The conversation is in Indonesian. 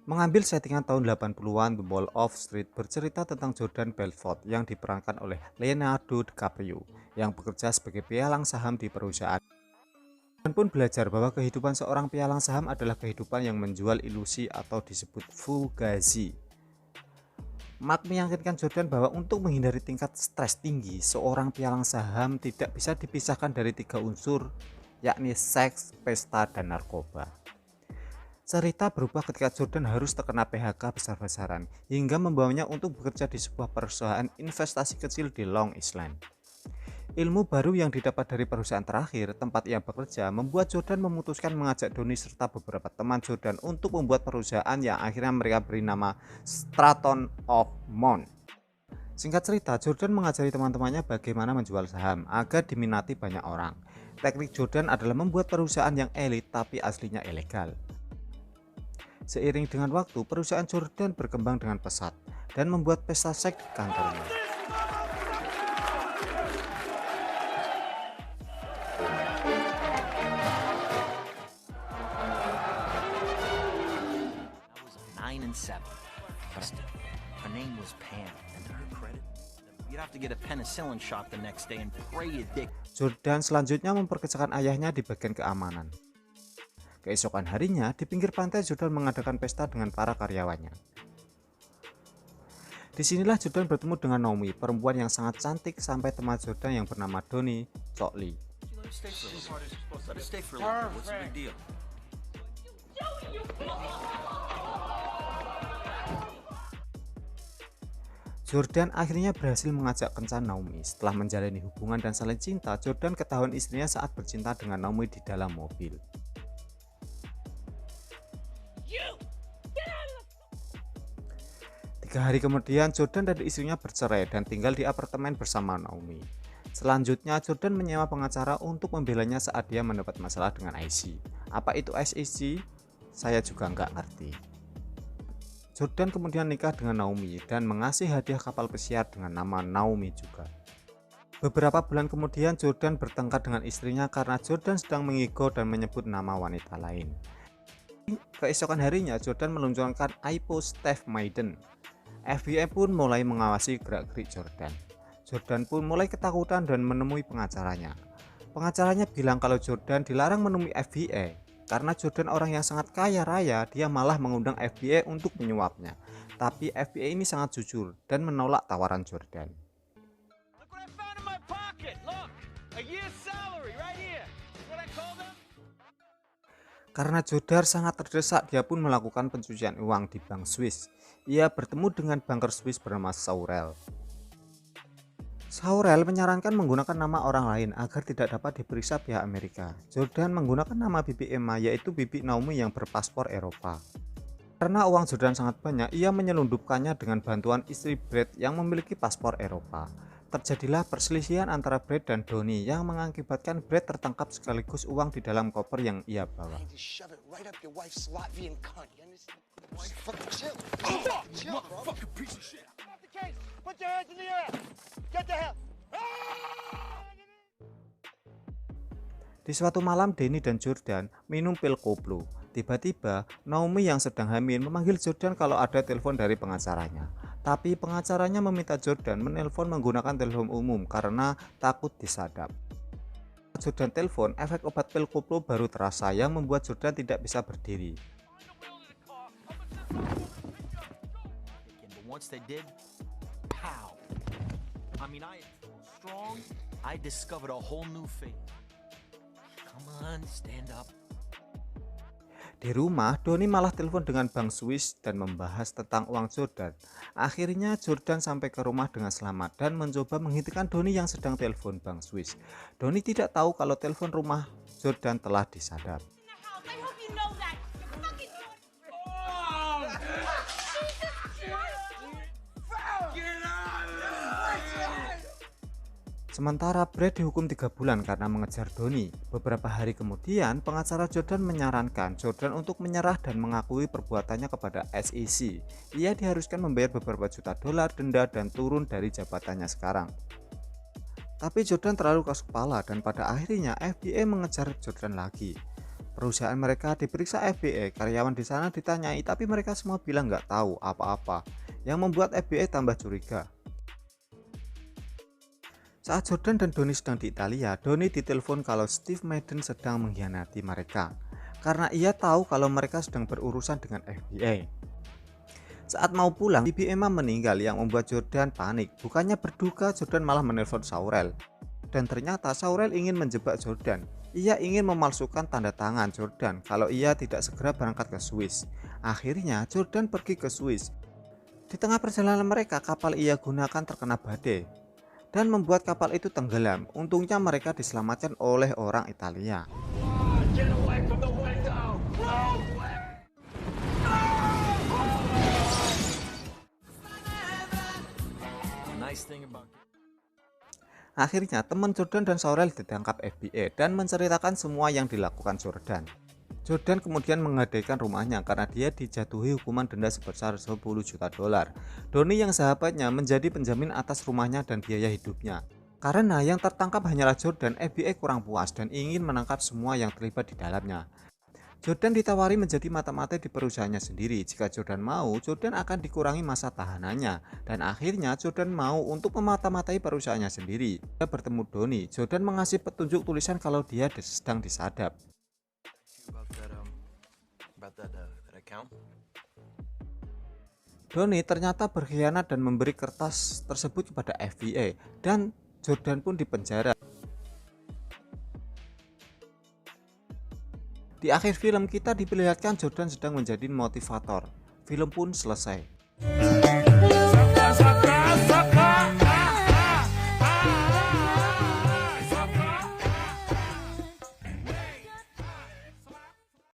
Mengambil settingan tahun 80-an, The Wall of Street bercerita tentang Jordan Belfort yang diperankan oleh Leonardo DiCaprio yang bekerja sebagai pialang saham di perusahaan. Dan pun belajar bahwa kehidupan seorang pialang saham adalah kehidupan yang menjual ilusi atau disebut fugazi. Mark meyakinkan Jordan bahwa untuk menghindari tingkat stres tinggi, seorang pialang saham tidak bisa dipisahkan dari 3 unsur, yakni seks, pesta, dan narkoba. Cerita berubah ketika Jordan harus terkena PHK besar-besaran hingga membawanya untuk bekerja di sebuah perusahaan investasi kecil di Long Island. Ilmu baru yang didapat dari perusahaan terakhir tempat ia bekerja membuat Jordan memutuskan mengajak Donnie serta beberapa teman Jordan untuk membuat perusahaan yang akhirnya mereka beri nama Stratton of Mount. Singkat cerita, Jordan mengajari teman-temannya bagaimana menjual saham agar diminati banyak orang. Teknik Jordan adalah membuat perusahaan yang elit tapi aslinya ilegal. Seiring dengan waktu, perusahaan Jordan berkembang dengan pesat dan membuat pesta seks di kantornya. I was 9 and 7. Her name was Pam, and to her credit, you'd have to get a penicillin shot the next day and pray your dick. Jordan selanjutnya memperkejakan ayahnya di bagian keamanan. Keesokan harinya, di pinggir pantai Jordan mengadakan pesta dengan para karyawannya. Disinilah Jordan bertemu dengan Naomi, perempuan yang sangat cantik sampai teman Jordan yang bernama Donnie Cockley. Let her stay for a little bit. What's the big deal? Jordan akhirnya berhasil mengajak kencan Naomi. Setelah menjalani hubungan dan saling cinta, Jordan ketahuan istrinya saat bercinta dengan Naomi di dalam mobil. 3 hari kemudian, Jordan dan istrinya bercerai dan tinggal di apartemen bersama Naomi. Selanjutnya, Jordan menyewa pengacara untuk membelanya saat dia mendapat masalah dengan IC. Apa itu SEC? Saya juga nggak ngerti. Jordan kemudian nikah dengan Naomi dan mengasih hadiah kapal pesiar dengan nama Naomi juga. Beberapa bulan kemudian, Jordan bertengkar dengan istrinya karena Jordan sedang mengigo dan menyebut nama wanita lain. Keesokan harinya, Jordan meluncurkan IPO Steve Maiden. FBI pun mulai mengawasi gerak-gerik Jordan. Jordan pun mulai ketakutan dan menemui pengacaranya. Pengacaranya bilang kalau Jordan dilarang menemui FBI karena Jordan orang yang sangat kaya raya. Dia malah mengundang FBI untuk menyuapnya. Tapi FBI ini sangat jujur dan menolak tawaran Jordan. Look what I found in my pocket. Look, a year's salary right here. What I call them? Karena Jordan sangat terdesak, dia pun melakukan pencucian uang di bank Swiss. Ia bertemu dengan banker Swiss bernama Saurel. Saurel menyarankan menggunakan nama orang lain agar tidak dapat diperiksa pihak Amerika. Jordan menggunakan nama bibi Emma, yaitu bibi Naomi yang berpaspor Eropa. Karena uang Jordan sangat banyak, ia menyelundupkannya dengan bantuan istri Brad yang memiliki paspor Eropa. Terjadilah perselisihan antara Brad dan Donnie yang mengakibatkan Brad tertangkap sekaligus uang di dalam koper yang ia bawa. Just shove it right up your wife's Latvian cunt. You understand? Fucking chill. Chill, bro. Fucking piece of shit. Off the case. Put your hands in the air. Get the hell. Di suatu malam, Danny dan Jordan minum pil koplo. Tiba-tiba, Naomi yang sedang hamil memanggil Jordan kalau ada telepon dari pengacaranya. Tapi pengacaranya meminta Jordan menelpon menggunakan telepon umum karena takut disadap. Jordan telepon, efek obat pil koplo baru terasa yang membuat Jordan tidak bisa berdiri. But once they did, pow. I mean, I strong. I discovered a whole new faith. Come on, stand up. Di rumah, Donnie malah telepon dengan bank Swiss dan membahas tentang uang Jordan. Akhirnya Jordan sampai ke rumah dengan selamat dan mencoba menghentikan Donnie yang sedang telepon bank Swiss. Donnie tidak tahu kalau telepon rumah Jordan telah disadap. I hope you know that. You're fucking Sementara Brad dihukum 3 bulan karena mengejar Donnie. Beberapa hari kemudian, pengacara Jordan menyarankan Jordan untuk menyerah dan mengakui perbuatannya kepada SEC. Ia diharuskan membayar beberapa juta dolar denda dan turun dari jabatannya sekarang. Tapi Jordan terlalu keras kepala dan pada akhirnya FBI mengejar Jordan lagi. Perusahaan mereka diperiksa FBI, karyawan di sana ditanyai, tapi mereka semua bilang nggak tahu apa-apa, yang membuat FBI tambah curiga. Saat Jordan dan Donnie sedang di Italia, Donnie ditelepon kalau Steve Madden sedang mengkhianati mereka, karena ia tahu kalau mereka sedang berurusan dengan FBI. Saat mau pulang, Bibi Emma meninggal yang membuat Jordan panik. Bukannya berduka, Jordan malah menelpon Saurel. Dan ternyata Saurel ingin menjebak Jordan. Ia ingin memalsukan tanda tangan Jordan kalau ia tidak segera berangkat ke Swiss. Akhirnya Jordan pergi ke Swiss. Di tengah perjalanan mereka, kapal ia gunakan terkena badai dan membuat kapal itu tenggelam. Untungnya mereka diselamatkan oleh orang Italia. Nice thing about Akhirnya teman Jordan dan Saurel ditangkap FBI dan menceritakan semua yang dilakukan Jordan. Jordan kemudian menggadaikan rumahnya karena dia dijatuhi hukuman denda sebesar 10 juta dolar. Donnie yang sahabatnya menjadi penjamin atas rumahnya dan biaya hidupnya. Karena yang tertangkap hanyalah Jordan, FBI kurang puas dan ingin menangkap semua yang terlibat di dalamnya. Jordan ditawari menjadi mata-mata di perusahaannya sendiri. Jika Jordan mau, Jordan akan dikurangi masa tahanannya. Dan akhirnya Jordan mau untuk memata-matai perusahaannya sendiri. Dia bertemu Donnie. Jordan mengasih petunjuk tulisan kalau dia sedang disadap. that account. Donnie ternyata berkhianat dan memberi kertas tersebut kepada FBI. Dan Jordan pun dipenjara. Di akhir film kita diperlihatkan Jordan sedang menjadi motivator. Film pun selesai.